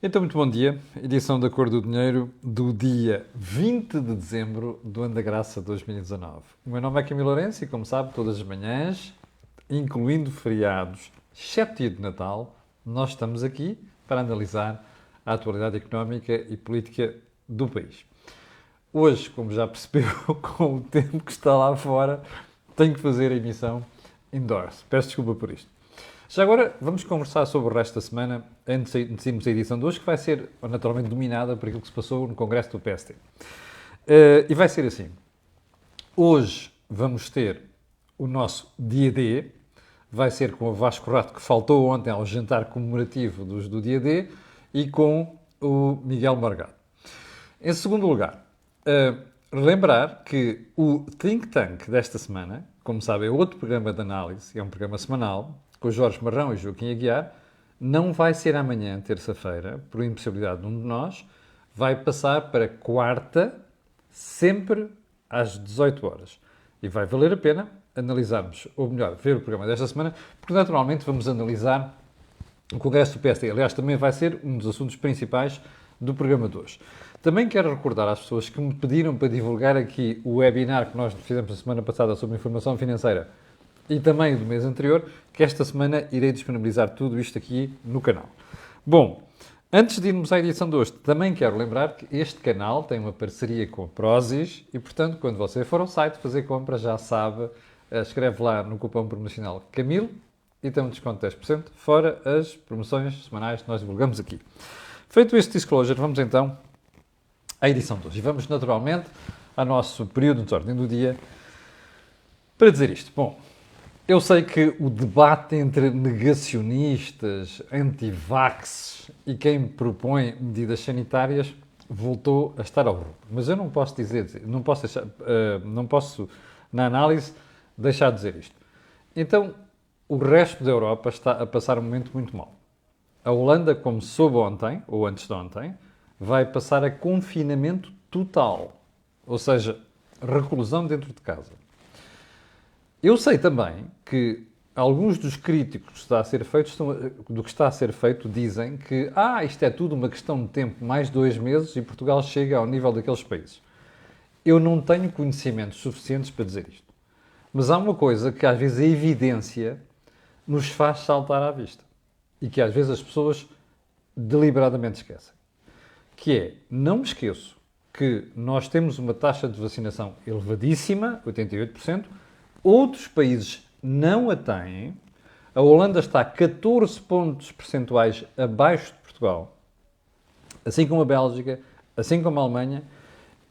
Então, muito bom dia. Edição da Cor do Dinheiro do dia 20 de dezembro do ano da graça 2019. O meu nome é Camilo Lourenço e, como sabe, todas as manhãs, incluindo feriados, exceto dia de Natal, nós estamos aqui para analisar a atualidade económica e política do país. Hoje, como já percebeu, com o tempo que está lá fora, tenho que fazer a emissão indoors. Peço desculpa por isto. Já agora, vamos conversar sobre o resto da semana, antes de iniciarmos a edição de hoje, que vai ser naturalmente dominada por aquilo que se passou no Congresso do PST. E vai ser assim. Hoje vamos ter o nosso dia D, vai ser com o Vasco Rato, que faltou ontem ao jantar comemorativo do dia D, e com o Miguel Morgado. Em segundo lugar, lembrar que o Think Tank desta semana, como sabem, é outro programa de análise, é um programa semanal, com o Jorge Marrão e Joaquim Aguiar, não vai ser amanhã, terça-feira, por impossibilidade de um de nós, vai passar para quarta, sempre às 18 horas. E vai valer a pena analisarmos, ou melhor, ver o programa desta semana, porque naturalmente vamos analisar o Congresso do PSD. Aliás, também vai ser um dos assuntos principais do programa de hoje. Também quero recordar às pessoas que me pediram para divulgar aqui o webinar que nós fizemos na semana passada sobre informação financeira e também do mês anterior, que esta semana irei disponibilizar tudo isto aqui no canal. Bom, antes de irmos à edição de hoje, também quero lembrar que este canal tem uma parceria com a Prozis e, portanto, quando você for ao site fazer compra, já sabe, escreve lá no cupom promocional Camilo e tem um desconto de 10%, fora as promoções semanais que nós divulgamos aqui. Feito este disclosure, vamos então à edição de hoje. E vamos, naturalmente, ao nosso período de ordem do dia para dizer isto. Bom, eu sei que o debate entre negacionistas, anti-vax e quem propõe medidas sanitárias voltou a estar ao rubro. Mas eu não posso não posso, na análise, deixar de dizer isto. Então, o resto da Europa está a passar um momento muito mau. A Holanda, como soube ontem, ou antes de ontem, vai passar a confinamento total. Ou seja, reclusão dentro de casa. Eu sei também que alguns dos críticos do que está a ser feito dizem que isto é tudo uma questão de tempo, mais 2 meses, e Portugal chega ao nível daqueles países. Eu não tenho conhecimentos suficientes para dizer isto. Mas há uma coisa que às vezes a evidência nos faz saltar à vista. E que às vezes as pessoas deliberadamente esquecem. Que é, não me esqueço que nós temos uma taxa de vacinação elevadíssima, 88%, outros países não a têm. A Holanda está 14 pontos percentuais abaixo de Portugal, assim como a Bélgica, assim como a Alemanha,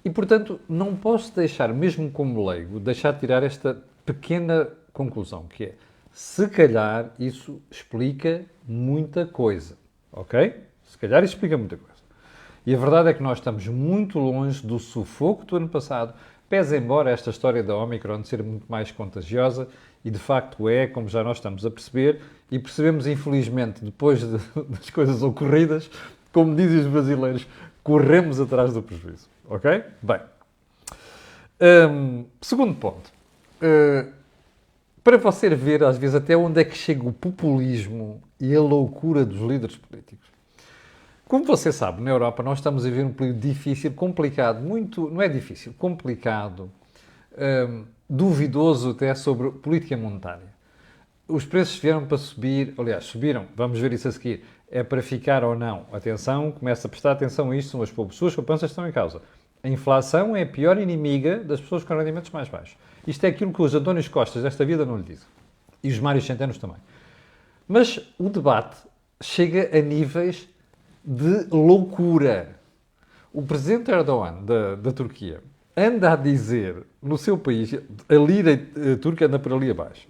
e, portanto, não posso deixar, mesmo como leigo, deixar de tirar esta pequena conclusão, que é, se calhar isso explica muita coisa, ok? Se calhar isso explica muita coisa. E a verdade é que nós estamos muito longe do sufoco do ano passado, pese embora esta história da Omicron ser muito mais contagiosa, e de facto é, como já nós estamos a perceber, e percebemos infelizmente, depois das coisas ocorridas, como dizem os brasileiros, corremos atrás do prejuízo, ok? Bem, segundo ponto, para você ver às vezes até onde é que chega o populismo e a loucura dos líderes políticos. Como você sabe, na Europa nós estamos a viver um período difícil, complicado, não é difícil, complicado, duvidoso até sobre política monetária. Os preços vieram para subir, aliás, subiram, vamos ver isso a seguir, é para ficar ou não. Atenção, começa a prestar atenção a isto, são as suas poupanças estão em causa. A inflação é a pior inimiga das pessoas com rendimentos mais baixos. Isto é aquilo que os Antónios Costas desta vida não lhe dizem. E os Mários Centenos também. Mas o debate chega a níveis de loucura. O presidente Erdogan da Turquia anda a dizer no seu país, a lira turca anda por ali abaixo,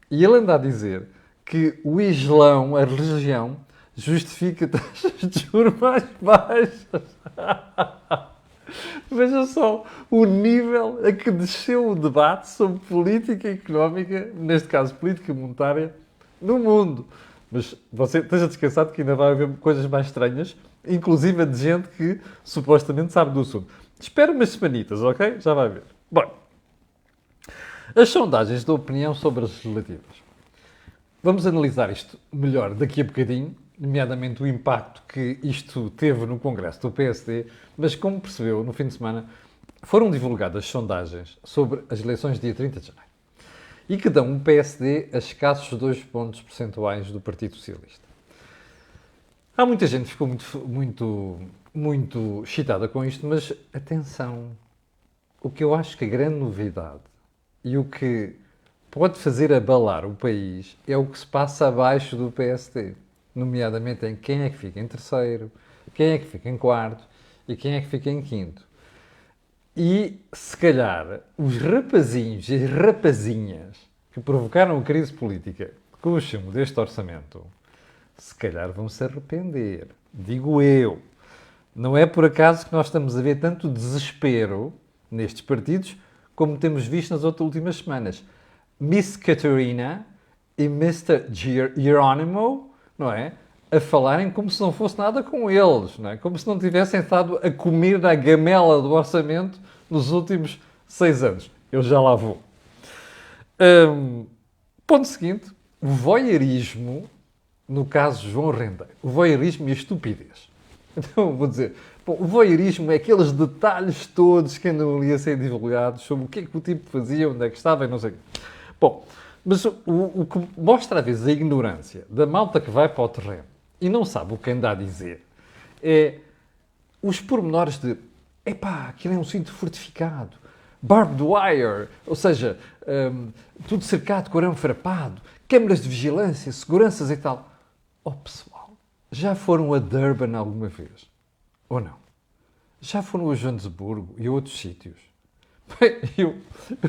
e ele anda a dizer que o Islão, a religião, justifica taxas de juros mais baixas. Veja só o nível a que desceu o debate sobre política económica, neste caso política monetária, no mundo. Mas você esteja descansado que ainda vai haver coisas mais estranhas, inclusive a de gente que supostamente sabe do assunto. Espera umas semanitas, ok? Já vai ver. Bom, as sondagens de opinião sobre as legislativas. Vamos analisar isto melhor daqui a bocadinho nomeadamente o impacto que isto teve no Congresso do PSD, mas como percebeu, no fim de semana foram divulgadas sondagens sobre as eleições de dia 30 de janeiro e que dão um PSD a escassos 2 pontos percentuais do Partido Socialista. Há muita gente que ficou muito excitada com isto, mas atenção, o que eu acho que a grande novidade e o que pode fazer abalar o país é o que se passa abaixo do PSD, nomeadamente em quem é que fica em terceiro, quem é que fica em quarto e quem é que fica em quinto. E, se calhar, os rapazinhos e rapazinhas que provocaram a crise política com o chumbo deste orçamento, se calhar vão se arrepender. Digo eu. Não é por acaso que nós estamos a ver tanto desespero nestes partidos como temos visto nas últimas semanas. Miss Catarina e Mr. Geronimo, não é? A falarem como se não fosse nada com eles, não é? Como se não tivessem estado a comer na gamela do orçamento nos últimos 6 anos. Eu já lá vou. Ponto seguinte, o voyeurismo, no caso João Rendeiro, o voyeurismo e a estupidez. Então vou dizer, bom, o voyeurismo é aqueles detalhes todos que andam ali a ser divulgados sobre o que é que o tipo fazia, onde é que estava e não sei o quê. Bom, mas o que mostra às vezes a ignorância da malta que vai para o terreno e não sabe o que anda a dizer é os pormenores de epá, aquilo é um cinto fortificado, barbed wire, ou seja, tudo cercado com arame farpado, câmaras de vigilância, seguranças e tal. Oh pessoal, já foram a Durban alguma vez? Ou não? Já foram a Joanesburgo e a outros sítios? Bem, eu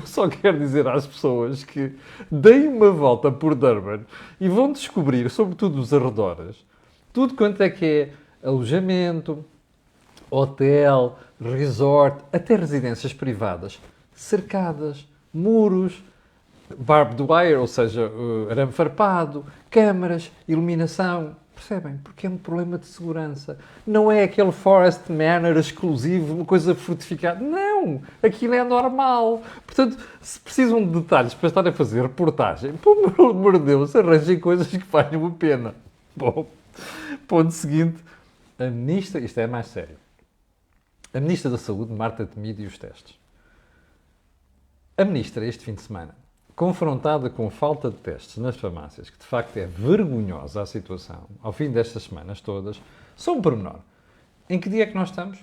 só quero dizer às pessoas que deem uma volta por Durban e vão descobrir, sobretudo os arredores, tudo quanto é que é alojamento, hotel, resort, até residências privadas, cercadas, muros, barbed wire, ou seja, arame farpado, câmaras, iluminação. Percebem? Porque é um problema de segurança. Não é aquele Forest Manor exclusivo, uma coisa fortificada. Não! Aquilo é normal. Portanto, se precisam de detalhes para estar a fazer reportagem, pelo amor de Deus, arranjem coisas que valham a pena. Bom, ponto seguinte. A ministra, isto é mais sério. A ministra da Saúde, Marta Temido, e os testes. A ministra, este fim de semana, confrontada com falta de testes nas farmácias, que de facto é vergonhosa a situação, ao fim destas semanas todas, só um pormenor. Em que dia é que nós estamos?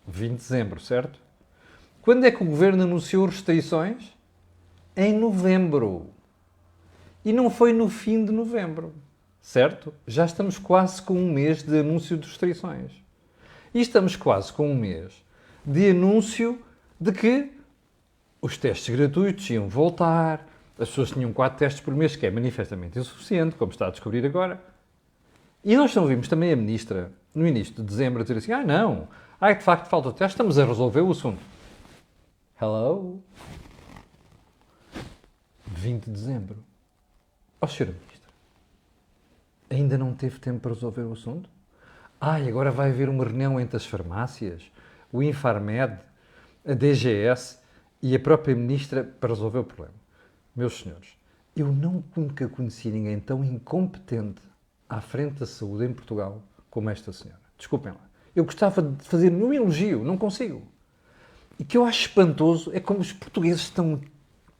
20 de dezembro, certo? Quando é que o Governo anunciou restrições? Em novembro. E não foi no fim de novembro, certo? Já estamos quase com um mês de anúncio de restrições. E estamos quase com um mês de anúncio de que os testes gratuitos iam voltar, as pessoas tinham 4 testes por mês, que é manifestamente insuficiente, como está a descobrir agora. E nós não vimos também a ministra, no início de dezembro, dizer assim, não, de facto falta teste, estamos a resolver o assunto. Hello? 20 de dezembro. Sra. Ministra, ainda não teve tempo para resolver o assunto? Agora vai haver uma reunião entre as farmácias, o Infarmed, a DGS e a própria Ministra para resolver o problema. Meus senhores, eu nunca conheci ninguém tão incompetente à frente da saúde em Portugal como esta senhora. Desculpem lá. Eu gostava de fazer um elogio, não consigo. E o que eu acho espantoso é como os portugueses estão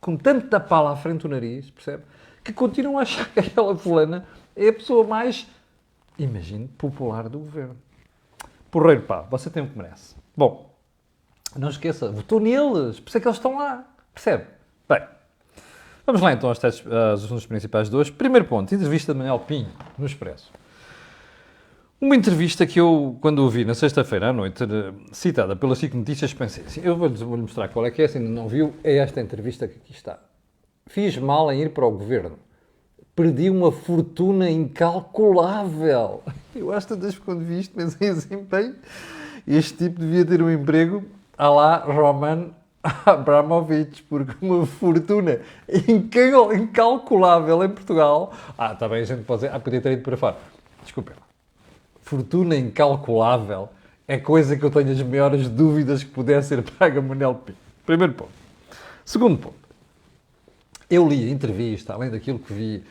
com tanta pala à frente do nariz, percebe? Que continuam a achar que aquela fulana é a pessoa mais, imagine, popular do governo. Porreiro pá, você tem o que merece. Bom, não esqueça, votou neles, por isso é que eles estão lá, percebe? Bem, vamos lá então aos assuntos principais de hoje. Primeiro ponto, entrevista de Manuel Pinho, no Expresso. Uma entrevista que eu, quando ouvi na sexta-feira à noite, citada pela SIC Notícias, pensei assim, eu vou-lhe mostrar qual é que é, se ainda não viu, é esta entrevista que aqui está. Fiz mal em ir para o governo. Perdi uma fortuna incalculável. Eu às tantas quando vi isto, pensei assim, bem, este tipo devia ter um emprego à la Roman Abramovich, porque uma fortuna incalculável em Portugal... está bem, a gente pode dizer, podia ter ido para fora. Desculpem lá. Fortuna incalculável é coisa que eu tenho as maiores dúvidas que pudesse ser paga a Manuel Pinho. Primeiro ponto. Segundo ponto. Eu li a entrevista, além daquilo que vi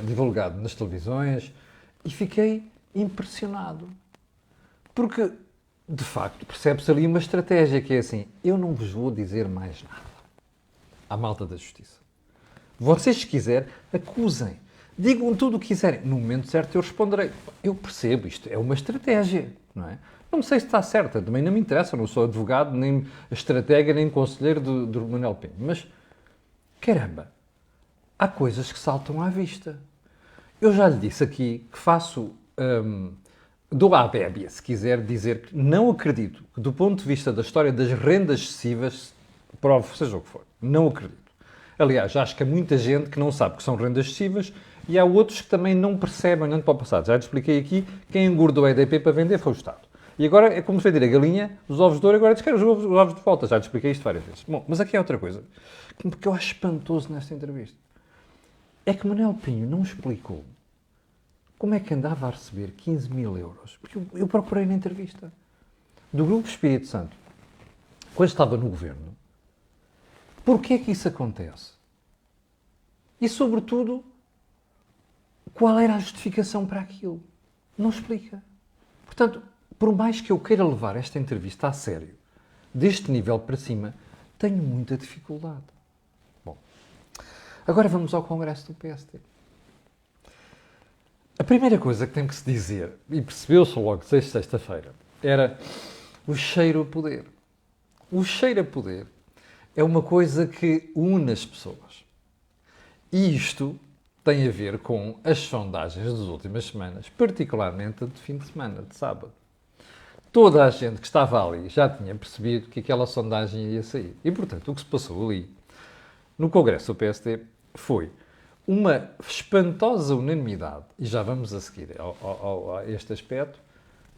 divulgado nas televisões, E fiquei impressionado. Porque, de facto, percebe-se ali uma estratégia que é assim, eu não vos vou dizer mais nada à malta da justiça. Vocês, se quiserem, acusem. Digam tudo o que quiserem. No momento certo eu responderei. Eu percebo, isto é uma estratégia, não é? Não sei se está certa, também não me interessa, não sou advogado, nem estratega, nem conselheiro do Manuel Pinho. Mas, caramba, há coisas que saltam à vista. Eu já lhe disse aqui que faço... dou à bébia, se quiser dizer que não acredito que, do ponto de vista da história das rendas excessivas, prove seja o que for. Não acredito. Aliás, acho que há muita gente que não sabe que são rendas excessivas e há outros que também não percebem, olhando para o passado. Já te expliquei aqui, quem engordou a EDP para vender foi o Estado. E agora é como se vender a galinha, os ovos de ouro, agora diz que os ovos de volta. Já te expliquei isto várias vezes. Bom, mas aqui é outra coisa que eu acho espantoso nesta entrevista. É que Manuel Pinho não explicou como é que andava a receber 15 mil euros. Porque eu procurei na entrevista. Do Grupo Espírito Santo, quando estava no governo, porquê é que isso acontece? E, sobretudo, qual era a justificação para aquilo? Não explica. Portanto, por mais que eu queira levar esta entrevista a sério, deste nível para cima, tenho muita dificuldade. Bom, agora vamos ao Congresso do PSD. A primeira coisa que tem que se dizer, e percebeu-se logo desde sexta-feira, era o cheiro a poder. O cheiro a poder é uma coisa que une as pessoas. E isto tem a ver com as sondagens das últimas semanas, particularmente de fim de semana, de sábado. Toda a gente que estava ali já tinha percebido que aquela sondagem ia sair. E, portanto, o que se passou ali, no Congresso do PSD, foi uma espantosa unanimidade, e já vamos a seguir a este aspecto,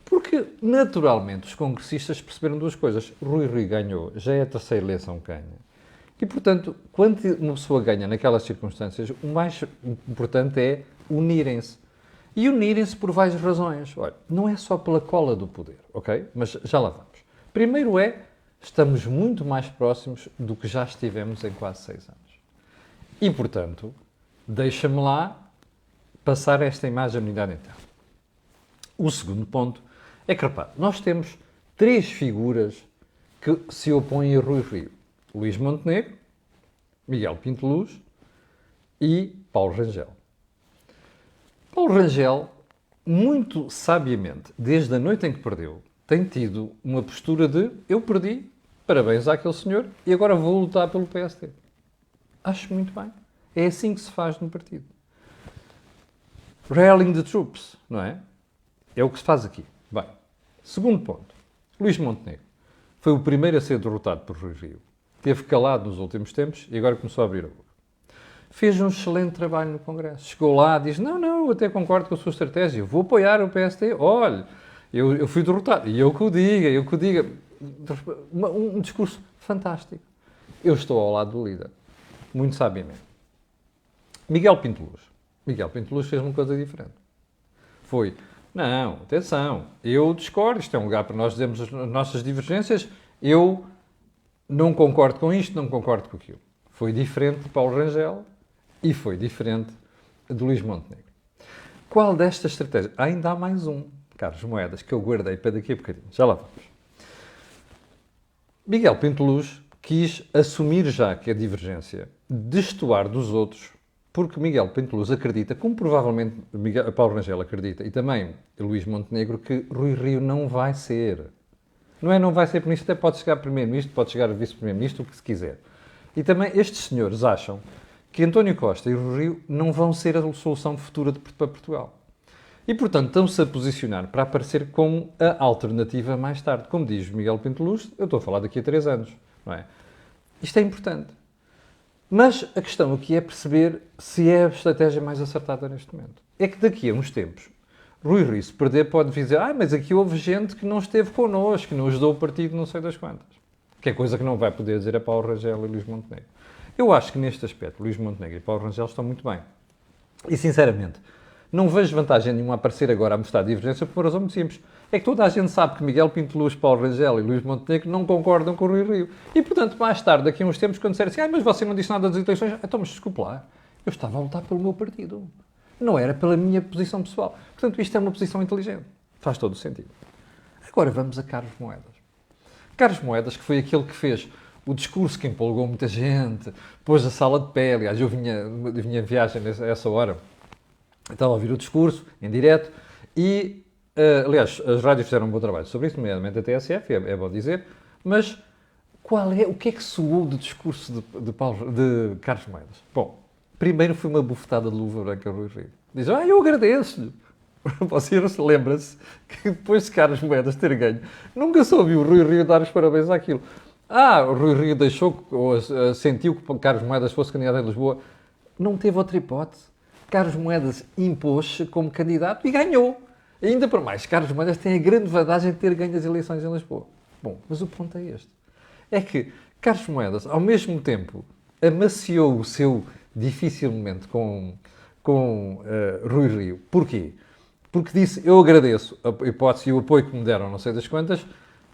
porque, naturalmente, os congressistas perceberam duas coisas. Rui Rio ganhou, já é a terceira eleição que ganha. E, portanto, quando uma pessoa ganha naquelas circunstâncias, o mais importante é unirem-se. E unirem-se por várias razões. Olha, não é só pela cola do poder, ok? Mas já lá vamos. Primeiro estamos muito mais próximos do que já estivemos em quase 6 anos. E, portanto, deixa-me lá passar esta imagem à unidade interna. O segundo ponto é que, repare, nós temos 3 figuras que se opõem a Rui Rio. Luís Montenegro, Miguel Pinto Luz e Paulo Rangel. Paulo Rangel, muito sabiamente, desde a noite em que perdeu, tem tido uma postura de eu perdi, parabéns àquele senhor e agora vou lutar pelo PSD. Acho muito bem. É assim que se faz no partido. Rallying the troops, não é? É o que se faz aqui. Bem, segundo ponto. Luís Montenegro foi o primeiro a ser derrotado por Rui Rio. Teve calado nos últimos tempos e agora começou a abrir a boca. Fez um excelente trabalho no Congresso. Chegou lá e diz, não, eu até concordo com a sua estratégia, vou apoiar o PSD. Olha, eu fui derrotado. E eu que o diga. Um discurso fantástico. Eu estou ao lado do líder. Muito sabiamente. Miguel Pinto Luz fez uma coisa diferente. Foi, não, atenção, eu discordo, isto é um lugar para nós dizermos as nossas divergências, eu não concordo com isto, não concordo com aquilo. Foi diferente de Paulo Rangel e foi diferente de Luís Montenegro. Qual destas estratégias? Ainda há mais um, Carlos Moedas, que eu guardei para daqui a bocadinho. Já lá vamos. Miguel Pinto Luz quis assumir já que a divergência, destoar dos outros, porque Miguel Pinto Luz acredita, como provavelmente Paulo Rangel acredita, e também Luís Montenegro, que Rui Rio não vai ser. Não vai ser primeiro-ministro, até pode chegar primeiro-ministro, pode chegar vice-primeiro-ministro, o que se quiser. E também estes senhores acham que António Costa e Rui Rio não vão ser a solução futura para Portugal. E, portanto, estão-se a posicionar para aparecer como a alternativa mais tarde. Como diz Miguel Pinto Luz, eu estou a falar daqui a 3 anos, não é? Isto é importante. Mas a questão aqui é perceber se é a estratégia mais acertada neste momento. É que daqui a uns tempos, Rui Rio, se perder, pode dizer mas aqui houve gente que não esteve connosco, que não ajudou o partido não sei das quantas. Que é coisa que não vai poder dizer a Paulo Rangel e Luís Montenegro. Eu acho que neste aspecto, Luís Montenegro e Paulo Rangel estão muito bem. E, sinceramente, não vejo vantagem nenhuma a aparecer agora a mostrar divergência por uma razão muito simples. É que toda a gente sabe que Miguel Pinto Luz, Paulo Rangel e Luís Montenegro não concordam com o Rui Rio. E, portanto, mais tarde, daqui a uns tempos, quando disserem assim, mas você não disse nada das eleições, então, mas desculpe lá, eu estava a lutar pelo meu partido. Não era pela minha posição pessoal. Portanto, isto é uma posição inteligente. Faz todo o sentido. Agora vamos a Carlos Moedas. Carlos Moedas, que foi aquele que fez o discurso que empolgou muita gente, pôs a sala de pé. Aliás, eu vinha em viagem a essa hora, estava a ouvir o discurso em direto e, aliás, as rádios fizeram um bom trabalho sobre isso, nomeadamente a TSF, é bom dizer, mas o que é que soou do discurso de Carlos Moedas? Bom, primeiro foi uma bufetada de luva branca a Rui Rio. Diz, eu agradeço-lhe. Você lembra-se que depois de Carlos Moedas ter ganho, nunca se ouviu o Rui Rio dar os parabéns àquilo. O Rui Rio deixou, ou sentiu que Carlos Moedas fosse candidato em Lisboa. Não teve outra hipótese. Carlos Moedas impôs-se como candidato e ganhou. Ainda por mais, Carlos Moedas tem a grande vantagem de ter ganho as eleições em Lisboa. Bom, mas o ponto é este. É que Carlos Moedas, ao mesmo tempo, amaciou o seu difícil momento com Rui Rio. Porquê? Porque disse, eu agradeço a hipótese e o apoio que me deram, não sei das quantas,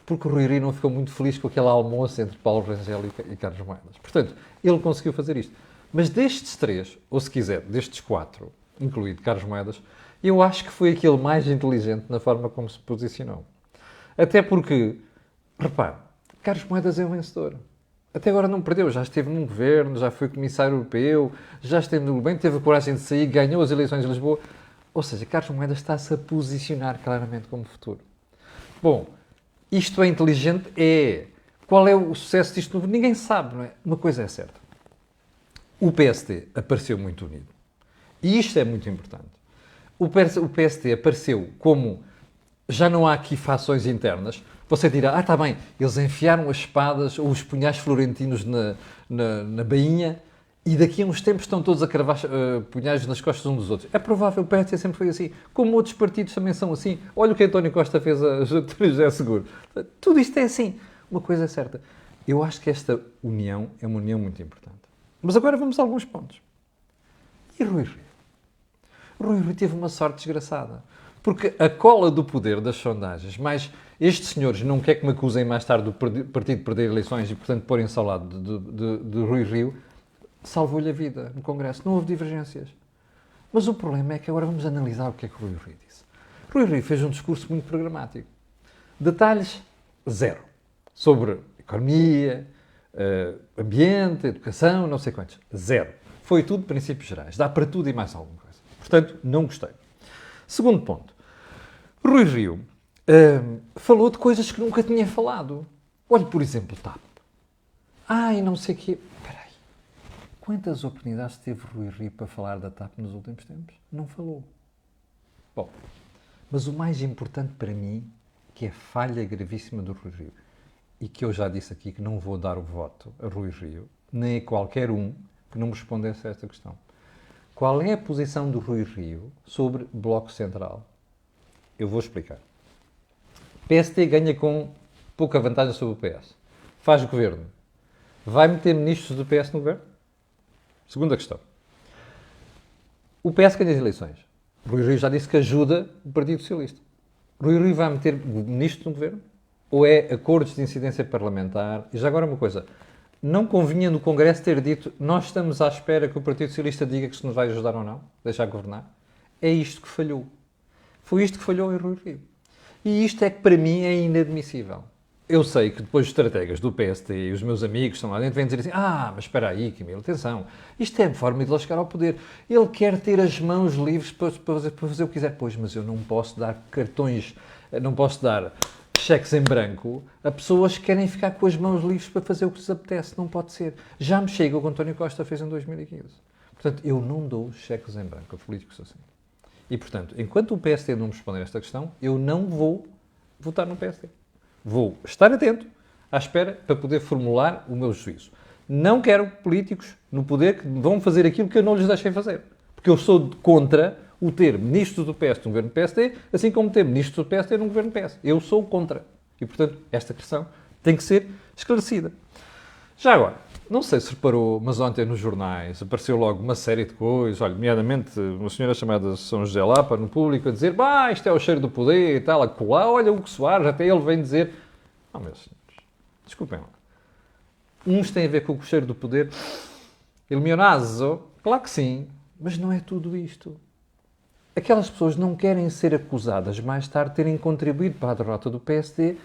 porque o Rui Rio não ficou muito feliz com aquele almoço entre Paulo Rangel e Carlos Moedas. Portanto, ele conseguiu fazer isto. Mas destes três, ou se quiser, destes quatro, incluído Carlos Moedas, eu acho que foi aquele mais inteligente na forma como se posicionou. Até porque, repare, Carlos Moedas é um vencedor. Até agora não perdeu, já esteve num governo, já foi comissário europeu, já esteve no governo, teve a coragem de sair, ganhou as eleições de Lisboa. Ou seja, Carlos Moedas está-se a posicionar claramente como futuro. Bom, isto é inteligente? É. Qual é o sucesso disto novo? Ninguém sabe, não é? Uma coisa é certa. O PSD apareceu muito unido. E isto é muito importante. O PSD apareceu como já não há aqui fações internas. Você dirá, está bem, eles enfiaram as espadas ou os punhais florentinos na bainha e daqui a uns tempos estão todos a cravar punhais nas costas uns dos outros. É provável, o PSD sempre foi assim. Como outros partidos também são assim. Olha o que António Costa fez a José Seguro. Tudo isto é assim. Uma coisa é certa. Eu acho que esta união é uma união muito importante. Mas agora vamos a alguns pontos. E Rui Rio? Rui Rio teve uma sorte desgraçada. Porque a cola do poder das sondagens, mais estes senhores não quer que me acusem mais tarde do partido de perder eleições e, portanto, porem-se ao lado de Rui Rio, salvou-lhe a vida no Congresso. Não houve divergências. Mas o problema é que agora vamos analisar o que é que Rui Rio disse. Rui Rio fez um discurso muito programático. Detalhes, zero. Sobre economia, ambiente, educação, não sei quantos. Zero. Foi tudo princípios gerais. Dá para tudo e mais alguma coisa. Portanto, não gostei. Segundo ponto. Rui Rio falou de coisas que nunca tinha falado. Olhe, por exemplo, TAP. E não sei o quê. Espera aí. Quantas oportunidades teve Rui Rio para falar da TAP nos últimos tempos? Não falou. Bom, mas o mais importante para mim, que é a falha gravíssima do Rui Rio, e que eu já disse aqui que não vou dar o voto a Rui Rio, nem a qualquer um que não me respondesse a esta questão. Qual é a posição do Rui Rio sobre Bloco Central? Eu vou explicar. PST ganha com pouca vantagem sobre o PS. Faz governo. Vai meter ministros do PS no governo? Segunda questão. O PS ganha as eleições. Rui Rio já disse que ajuda o Partido Socialista. Rui Rio vai meter ministros no governo? Ou é acordos de incidência parlamentar? E já agora uma coisa. Não convinha no Congresso ter dito nós estamos à espera que o Partido Socialista diga que se nos vai ajudar ou não, deixar governar? É isto que falhou. Foi isto que falhou em Rui Rio. E isto é que para mim é inadmissível. Eu sei que depois os estrategas do PST e os meus amigos estão lá dentro vêm dizer assim mas espera aí, Camilo, atenção, isto é a forma de ele chegar ao poder. Ele quer ter as mãos livres para fazer o que quiser. Pois, mas eu não posso dar cartões, não posso dar cheques em branco a pessoas que querem ficar com as mãos livres para fazer o que lhes apetece. Não pode ser. Já me chega o que o António Costa fez em 2015. Portanto, eu não dou cheques em branco a políticos assim. E, portanto, enquanto o PSD não me responder a esta questão, eu não vou votar no PSD. Vou estar atento, à espera, para poder formular o meu juízo. Não quero políticos no poder que vão fazer aquilo que eu não lhes deixei fazer. Porque eu sou contra o ter ministros do PS no governo PSD, assim como ter ministros do PSD no governo PS. Eu sou contra. E, portanto, esta questão tem que ser esclarecida. Já agora, não sei se reparou, mas ontem nos jornais apareceu logo uma série de coisas, olha, nomeadamente uma senhora chamada São José Lapa, no público, a dizer, isto é o cheiro do poder e tal, a colar, olha o Hugo Soares, até ele vem dizer, meus senhores, desculpem lá, uns têm a ver com o cheiro do poder, il mio naso, claro que sim, mas não é tudo isto. aquelas pessoas não querem ser acusadas mais tarde de terem contribuído para a derrota do PSD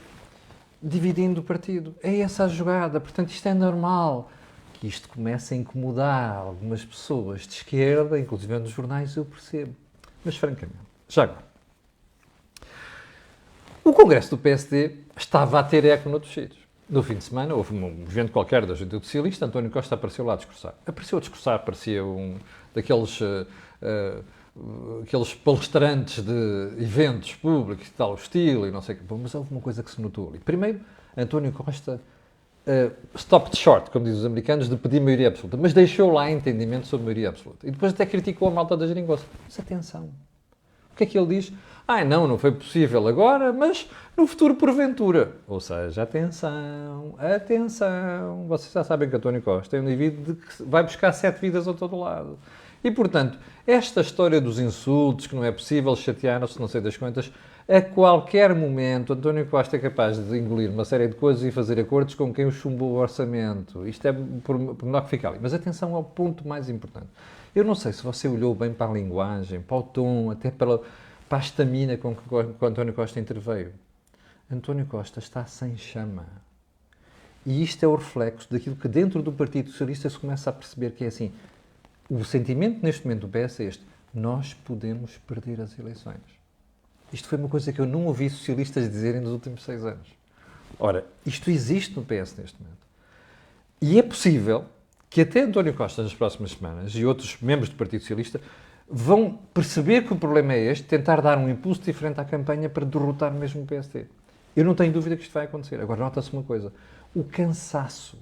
dividindo o partido. É essa a jogada. Portanto, isto é normal. Que isto comece a incomodar algumas pessoas de esquerda, inclusive nos jornais, eu percebo. Mas, francamente, já agora. O Congresso do PSD estava a ter eco noutros sítios. No fim de semana, houve um evento qualquer da Juventude Socialista, António Costa apareceu lá a discursar. Apareceu a discursar, parecia um daqueles aqueles palestrantes de eventos públicos e tal, estilo e não sei o que. Mas houve uma coisa que se notou ali. Primeiro, António Costa stopped short, como dizem os americanos, de pedir maioria absoluta, mas deixou lá entendimento sobre maioria absoluta. E depois até criticou a malta da geringonça. Mas atenção, o que é que ele diz? Não foi possível agora, mas no futuro porventura. Ou seja, atenção, vocês já sabem que António Costa é um indivíduo que vai buscar 7 vidas a todo lado. E, portanto, esta história dos insultos, que não é possível chatear-se, não sei das quantas, a qualquer momento António Costa é capaz de engolir uma série de coisas e fazer acordos com quem o chumbou o orçamento. Isto é por menor que fica ali. Mas atenção ao ponto mais importante. Eu não sei se você olhou bem para a linguagem, para o tom, até para a estamina com que o António Costa interveio. António Costa está sem chama. E isto é o reflexo daquilo que dentro do Partido Socialista se começa a perceber que é assim. O sentimento neste momento do PS é este. Nós podemos perder as eleições. Isto foi uma coisa que eu não ouvi socialistas dizerem nos últimos 6 anos. Ora, isto existe no PS neste momento. E é possível que até António Costa, nas próximas semanas, e outros membros do Partido Socialista, vão perceber que o problema é este, tentar dar um impulso diferente à campanha para derrotar mesmo o PSD. Eu não tenho dúvida que isto vai acontecer. Agora, nota-se uma coisa. O cansaço,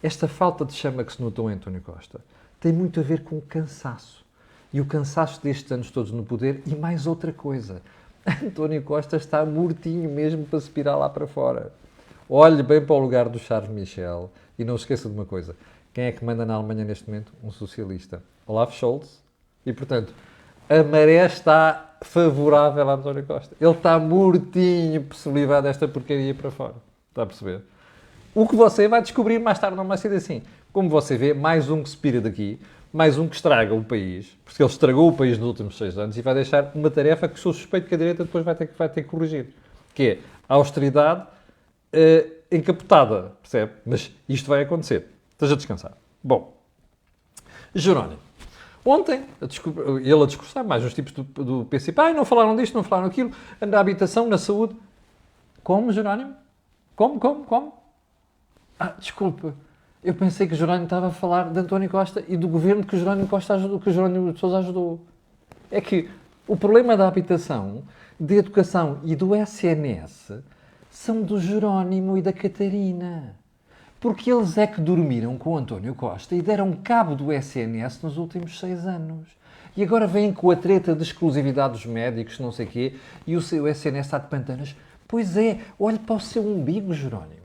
esta falta de chama que se notou em António Costa, tem muito a ver com o cansaço. E o cansaço destes anos todos no poder e mais outra coisa. António Costa está mortinho mesmo para se pirar lá para fora. Olhe bem para o lugar do Charles Michel e não se esqueça de uma coisa. Quem é que manda na Alemanha neste momento? Um socialista. Olaf Scholz. E, portanto, a maré está favorável a António Costa. Ele está mortinho por se livrar desta porcaria para fora. Está a perceber? O que você vai descobrir mais tarde não vai ser assim. Como você vê, mais um que se pira daqui, mais um que estraga o país, porque ele estragou o país nos últimos 6 anos e vai deixar uma tarefa que sou suspeito que a direita depois vai ter que corrigir, que é a austeridade encapotada, percebe? Mas isto vai acontecer. Esteja descansado. Bom, Jerónimo. Ontem, ele a discursar, mais uns tipos do PCP, não falaram disto, não falaram aquilo, na habitação, na saúde. Como, Jerónimo? Como? Desculpa. Eu pensei que o Jerónimo estava a falar de António Costa e do governo que o Jerónimo Costa ajudou, que o Jerónimo de Sousa ajudou. É que o problema da habitação, da educação e do SNS são do Jerónimo e da Catarina. Porque eles é que dormiram com o António Costa e deram cabo do SNS nos últimos 6 anos. E agora vêm com a treta de exclusividade dos médicos, não sei o quê, e o seu SNS está de pantanas. Pois é, olhe para o seu umbigo, Jerónimo.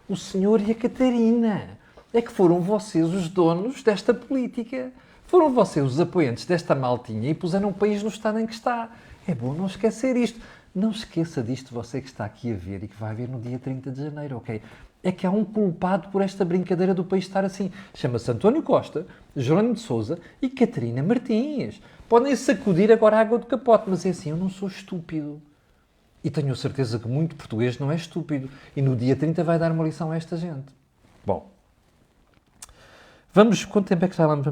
O senhor e a Catarina. É que foram vocês os donos desta política. Foram vocês os apoiantes desta maltinha e puseram o país no estado em que está. É bom não esquecer isto. Não esqueça disto, você que está aqui a ver e que vai ver no dia 30 de janeiro, ok? É que há um culpado por esta brincadeira do país estar assim. Chama-se António Costa, Jerónimo de Sousa e Catarina Martins. Podem sacudir agora a água do capote, mas é assim, eu não sou estúpido. E tenho a certeza que muito português não é estúpido. E no dia 30 vai dar uma lição a esta gente. Bom. Vamos, quanto tempo é que já vamos?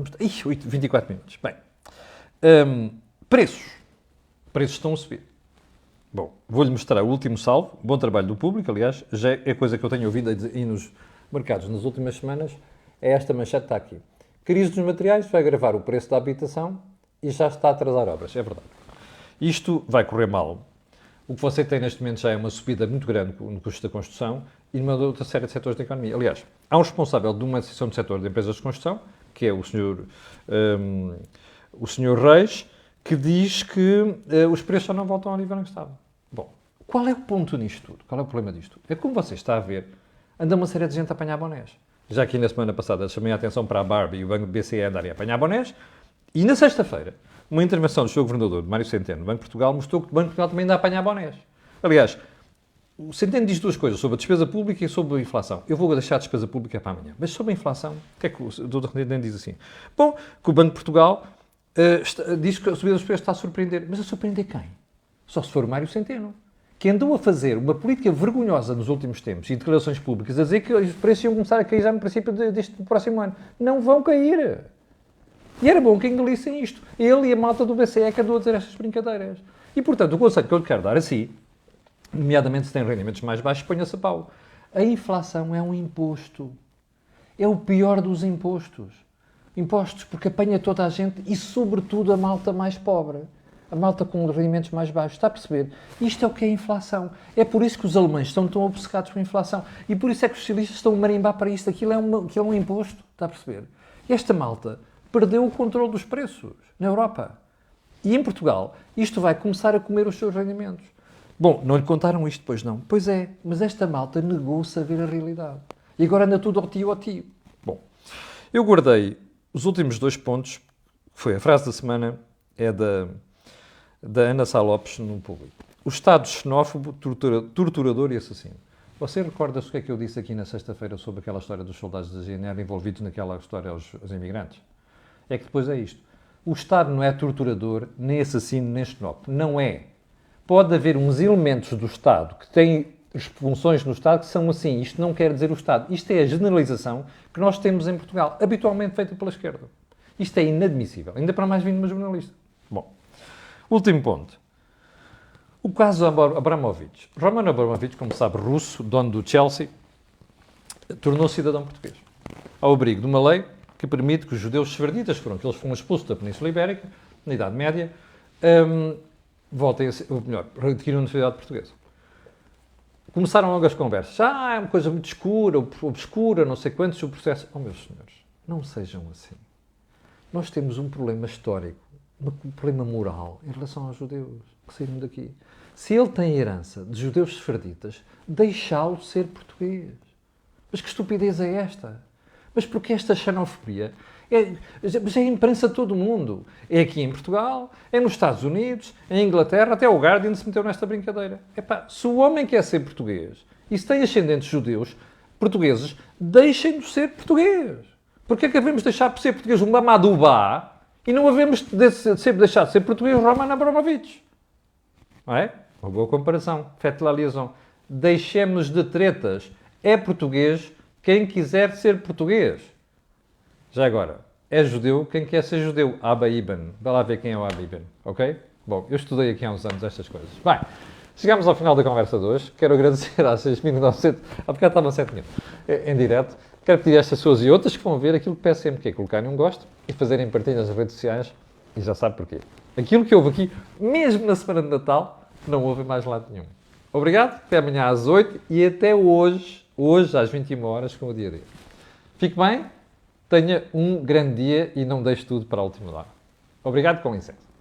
24 minutos. Bem, preços. Preços estão a subir. Bom, vou-lhe mostrar o último salvo. Bom trabalho do público, aliás, já é coisa que eu tenho ouvido aí nos mercados nas últimas semanas. É esta manchete que está aqui. Crise dos materiais vai agravar o preço da habitação e já está a atrasar obras. É verdade. Isto vai correr mal. O que você tem neste momento já é uma subida muito grande no custo da construção e numa outra série de setores da economia. Aliás, há um responsável de uma associação do setor de empresas de construção, que é o Sr. Reis, que diz que os preços já não voltam ao nível em que estavam. Bom, qual é o ponto nisto tudo? Qual é o problema disto? É como você está a ver, anda uma série de gente a apanhar bonés. Já que na semana passada chamei a atenção para a Barbie e o Banco BCE andarem a apanhar bonés, e na sexta-feira, uma intervenção do Sr. Governador, Mário Centeno, do Banco de Portugal, mostrou que o Banco de Portugal também anda a apanhar bonés. Aliás, o Centeno diz 2 coisas, sobre a despesa pública e sobre a inflação. Eu vou deixar a despesa pública para amanhã. Mas sobre a inflação, o que é que o Dr. Centeno diz assim? Bom, que o Banco de Portugal Diz que a subida dos preços está a surpreender. Mas a surpreender quem? Só se for o Mário Centeno, que andou a fazer uma política vergonhosa nos últimos tempos e declarações públicas a dizer que os preços iam começar a cair já no princípio deste próximo ano. Não vão cair. E era bom que engolissem isto. Ele e a malta do BCE que andou a dizer estas brincadeiras. E, portanto, o conselho que eu lhe quero dar a si, nomeadamente se tem rendimentos mais baixos, ponha-se a pau. A inflação é um imposto. É o pior dos impostos. Impostos porque apanha toda a gente e, sobretudo, a malta mais pobre. A malta com rendimentos mais baixos. Está a perceber? Isto é o que é a inflação. É por isso que os alemães estão tão obcecados com a inflação. E por isso é que os socialistas estão a marimbar para isto. Aquilo é um imposto. Está a perceber? E esta malta perdeu o controle dos preços na Europa. E em Portugal, isto vai começar a comer os seus rendimentos. Bom, não lhe contaram isto, pois não? Pois é, mas esta malta negou-se a ver a realidade. E agora anda tudo ao tio. Bom, eu guardei os últimos 2 pontos, que foi a frase da semana, é da Ana Sá Lopes no Público. O Estado xenófobo, torturador e assassino. Você recorda-se o que é que eu disse aqui na sexta-feira sobre aquela história dos soldados da GNR envolvidos naquela história aos imigrantes? É que depois é isto. O Estado não é torturador, nem assassino, nem xenófobo. Não é. Pode haver uns elementos do Estado que têm funções no Estado que são assim. Isto não quer dizer o Estado. Isto é a generalização que nós temos em Portugal, habitualmente feita pela esquerda. Isto é inadmissível. Ainda para mais vindo de uma jornalista. Bom, último ponto. O caso Abramovich. Roman Abramovich, como sabe, russo, dono do Chelsea, tornou-se cidadão português. Ao abrigo de uma lei que permite que os judeus sefarditas, que eles foram expulsos da Península Ibérica, na Idade Média, voltem a ser, ou melhor, adquiriram a nacionalidade portuguesa. Começaram logo as conversas. É uma coisa muito escura, obscura, não sei quantos, o processo... Oh, meus senhores, não sejam assim. Nós temos um problema histórico, um problema moral em relação aos judeus que saíram daqui. Se ele tem herança de judeus sefarditas, deixá-lo ser português. Mas que estupidez é esta? Mas porque esta xenofobia mas é a imprensa de todo o mundo. É aqui em Portugal, é nos Estados Unidos, é em Inglaterra, até o Guardian se meteu nesta brincadeira. Se o homem quer ser português e se tem ascendentes judeus, portugueses, deixem-no ser português. Porque é que devemos deixar de ser português um Mamadou Ba e não devemos deixar de ser português Roman Abramovich? Não é? Uma boa comparação. Faites la liaison. Deixemos de tretas. É português quem quiser ser português. Já agora, é judeu quem quer ser judeu. Abba Ibn. Vai lá ver quem é o Abba Ibn, ok? Bom, eu estudei aqui há uns anos estas coisas. Bem, chegamos ao final da conversa de hoje. Quero agradecer às 6.900... Há bocado estavam 7 mil em direto. Quero pedir a estas pessoas e outras que vão ver aquilo que peço sempre, que é colocarem um gosto e fazerem partilhas nas redes sociais. E já sabe porquê. Aquilo que houve aqui, mesmo na semana de Natal, não houve mais lado nenhum. Obrigado, até amanhã às 8 e até hoje às 21 horas, com o dia a dia. Fique bem, tenha um grande dia e não deixe tudo para a última hora. Obrigado, com licença.